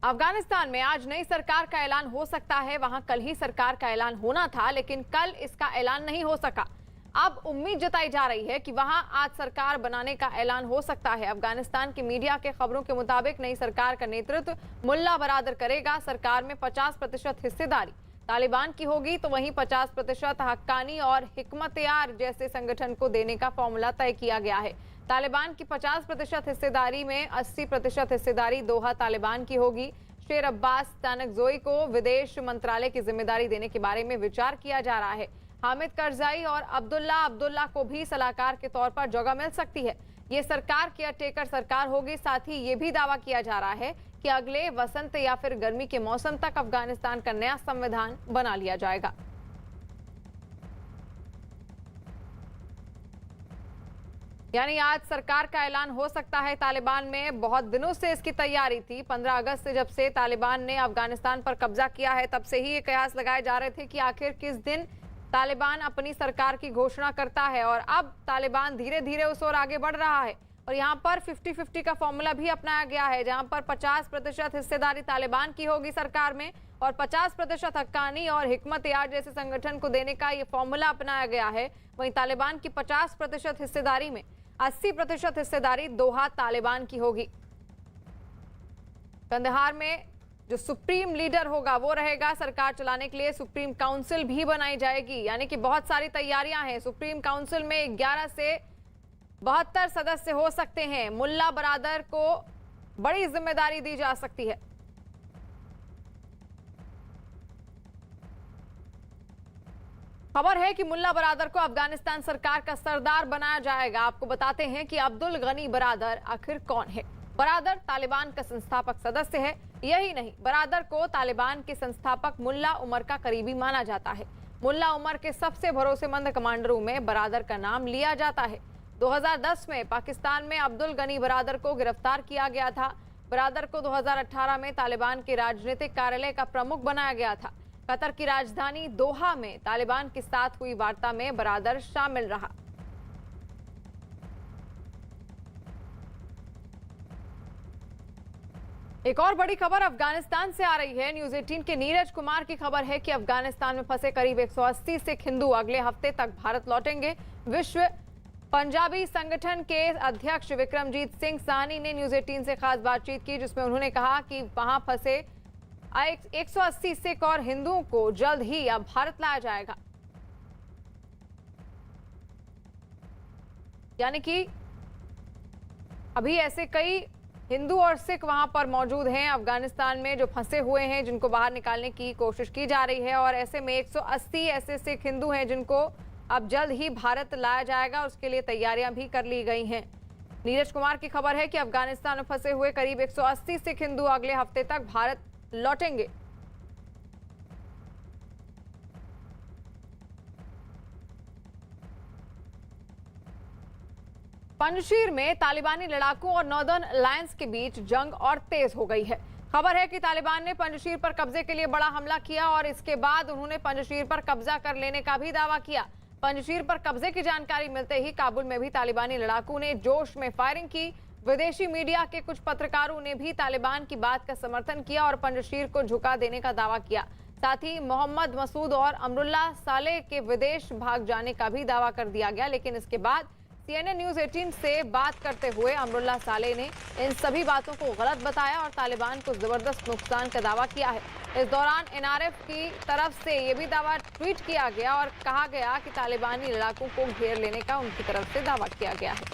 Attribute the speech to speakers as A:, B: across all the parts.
A: अफगानिस्तान में आज नई सरकार का ऐलान हो सकता है। वहां कल ही सरकार का ऐलान होना था, लेकिन कल इसका ऐलान नहीं हो सका। अब उम्मीद जताई जा रही है कि वहां आज सरकार बनाने का ऐलान हो सकता है। अफगानिस्तान की मीडिया के खबरों के मुताबिक नई सरकार का नेतृत्व मुल्ला बरादर करेगा। सरकार में 50% हिस्सेदारी तालिबान की होगी, तो वहीं 50% हक्कानी और हिकमत-ए-यार जैसे संगठन को देने का फॉर्मूला तय किया गया है। तालिबान की 50% हिस्सेदारी में 80% हिस्सेदारी दोहा तालिबान की होगी। शेर अब्बास तानकजोई को विदेश मंत्रालय की जिम्मेदारी देने के बारे में विचार किया जा रहा है। हामिद करजाई और अब्दुल्ला को भी सलाहकार के तौर पर जगह मिल सकती है। ये सरकार केयरटेकर सरकार होगी। साथ ही ये भी दावा किया जा रहा है कि अगले वसंत या फिर गर्मी के मौसम तक अफगानिस्तान का नया संविधान बना लिया जाएगा। यानी आज सरकार का ऐलान हो सकता है। तालिबान में बहुत दिनों से इसकी तैयारी थी। 15 अगस्त से जब से तालिबान ने अफगानिस्तान पर कब्जा किया है, तब से ही ये कयास लगाए जा रहे थे कि आखिर किस दिन तालिबान अपनी सरकार की घोषणा करता है। और अब तालिबान धीरे धीरे उस ओर आगे बढ़ रहा है और यहाँ पर 50-50 का फॉर्मूला भी अपनाया गया है, जहां पर 50% हिस्सेदारी तालिबान की होगी सरकार में और 50% हक्कानी और हिकमत-ए-यार जैसे संगठन को देने का ये फॉर्मूला अपनाया गया है। वहीं तालिबान की 50% हिस्सेदारी में 80% हिस्सेदारी दोहा तालिबान की होगी। कंदहार में जो सुप्रीम लीडर होगा वो रहेगा। सरकार चलाने के लिए सुप्रीम काउंसिल भी बनाई जाएगी, यानी कि बहुत सारी तैयारियां हैं। सुप्रीम काउंसिल में 11 से 72 सदस्य हो सकते हैं। मुल्ला बरादर को बड़ी जिम्मेदारी दी जा सकती है। खबर है कि मुल्ला बरादर को अफगानिस्तान सरकार का सरदार बनाया जाएगा। आपको बताते हैं कि अब्दुल गनी बरादर आखिर कौन है। बरादर तालिबान का संस्थापक सदस्य है। यही नहीं, बरादर को तालिबान के संस्थापक मुल्ला उमर का करीबी माना जाता है। मुल्ला उमर के सबसे भरोसेमंद कमांडरों में बरादर का नाम लिया जाता है। 2010 में पाकिस्तान में अब्दुल गनी बरादर को गिरफ्तार किया गया था। बरादर को 2018 में तालिबान के राजनीतिक कार्यालय का प्रमुख बनाया गया था। कतर की राजधानी दोहा में तालिबान के साथ हुई वार्ता में बरादर शामिल रहा। एक और बड़ी खबर अफगानिस्तान से आ रही है। न्यूज 18 के नीरज कुमार की खबर है कि अफगानिस्तान में फंसे करीब 180 सिख हिंदू अगले हफ्ते तक भारत लौटेंगे। विश्व पंजाबी संगठन के अध्यक्ष विक्रमजीत सिंह साहनी ने न्यूज 18 से खास बातचीत की, जिसमें उन्होंने कहा कि वहां फंसे 180 सिख और हिंदुओं को जल्द ही अब भारत लाया जाएगा। यानी कि अभी ऐसे कई हिंदू और सिख वहां पर मौजूद हैं अफगानिस्तान में, जो फंसे हुए हैं, जिनको बाहर निकालने की कोशिश की जा रही है। और ऐसे में 180 ऐसे सिख हिंदू हैं जिनको अब जल्द ही भारत लाया जाएगा। उसके लिए तैयारियां भी कर ली गई हैं। नीरज कुमार की खबर है कि अफगानिस्तान में फंसे हुए करीब 180 सिख हिंदू अगले हफ्ते तक भारत लौटेंगे। पंजशीर में तालिबानी लड़ाकों और नॉर्दर्न अलायंस के बीच जंग और तेज हो गई है। खबर है कि तालिबान ने पंजशीर पर कब्जे के लिए बड़ा हमला किया और इसके बाद उन्होंने पंजशीर पर कब्जा कर लेने का भी दावा किया। पंजशीर पर कब्जे की जानकारी मिलते ही काबुल में भी तालिबानी लड़ाकों ने जोश में फायरिंग की। विदेशी मीडिया के कुछ पत्रकारों ने भी तालिबान की बात का समर्थन किया और पंजशीर को झुका देने का दावा किया। साथ ही मोहम्मद मसूद और अमरुल्लाह सालेह के विदेश भाग जाने का भी दावा कर दिया गया। लेकिन इसके बाद CNN न्यूज 18 से बात करते हुए अमरुल्लाह सालेह ने इन सभी बातों को गलत बताया और तालिबान को जबरदस्त नुकसान का दावा किया है। इस दौरान NRF की तरफ से यह भी दावा ट्वीट किया गया और कहा गया कि तालिबानी लड़ाकों को घेर लेने का उनकी तरफ से दावा किया गया है।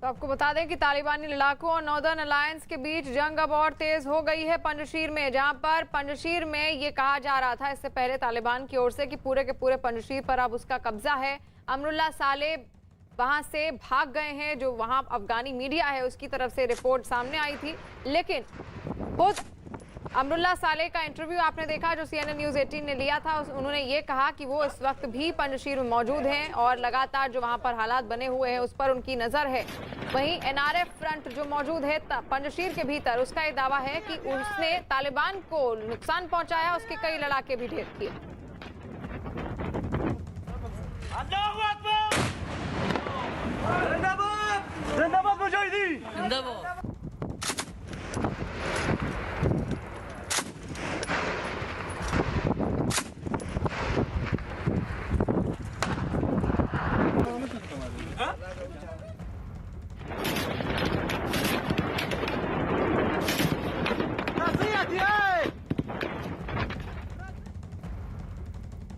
A: तो आपको बता दें कि तालिबानी लड़ाकों और नॉर्दर्न अलायंस के बीच जंग अब और तेज हो गई है पंजशीर में, जहां पर पंजशीर में ये कहा जा रहा था इससे पहले तालिबान की ओर से कि पूरे के पूरे पंजशीर पर अब उसका कब्जा है। अमरुल्लाह सालेह वहां से भाग गए हैं, जो वहां अफगानी मीडिया है उसकी तरफ से रिपोर्ट सामने आई थी। लेकिन खुद अमरुल्लाह सालेह का इंटरव्यू आपने देखा जो CNN न्यूज़ 18 ने लिया था। उन्होंने ये कहा कि वो इस वक्त भी पंजशीर में मौजूद हैं और लगातार जो वहां पर हालात बने हुए हैं उस पर उनकी नजर है। वहीं NRF फ्रंट जो मौजूद है पंजशीर के भीतर, उसका ये दावा है कि उसने तालिबान को नुकसान पहुंचाया, उसके कई लड़ाके भी ढेर किए।
B: जिंदाबाद मुजाहिदीन।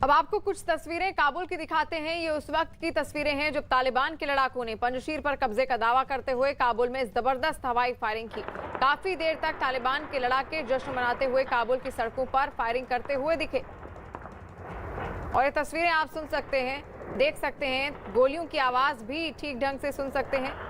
A: अब आपको कुछ तस्वीरें काबुल की दिखाते हैं। ये उस वक्त की तस्वीरें हैं जब तालिबान के लड़ाकों ने पंजशीर पर कब्जे का दावा करते हुए काबुल में जबरदस्त हवाई फायरिंग की। काफी देर तक तालिबान के लड़ाके जश्न मनाते हुए काबुल की सड़कों पर फायरिंग करते हुए दिखे और ये तस्वीरें आप सुन सकते हैं, देख सकते हैं, गोलियों की आवाज भी ठीक ढंग से सुन सकते हैं।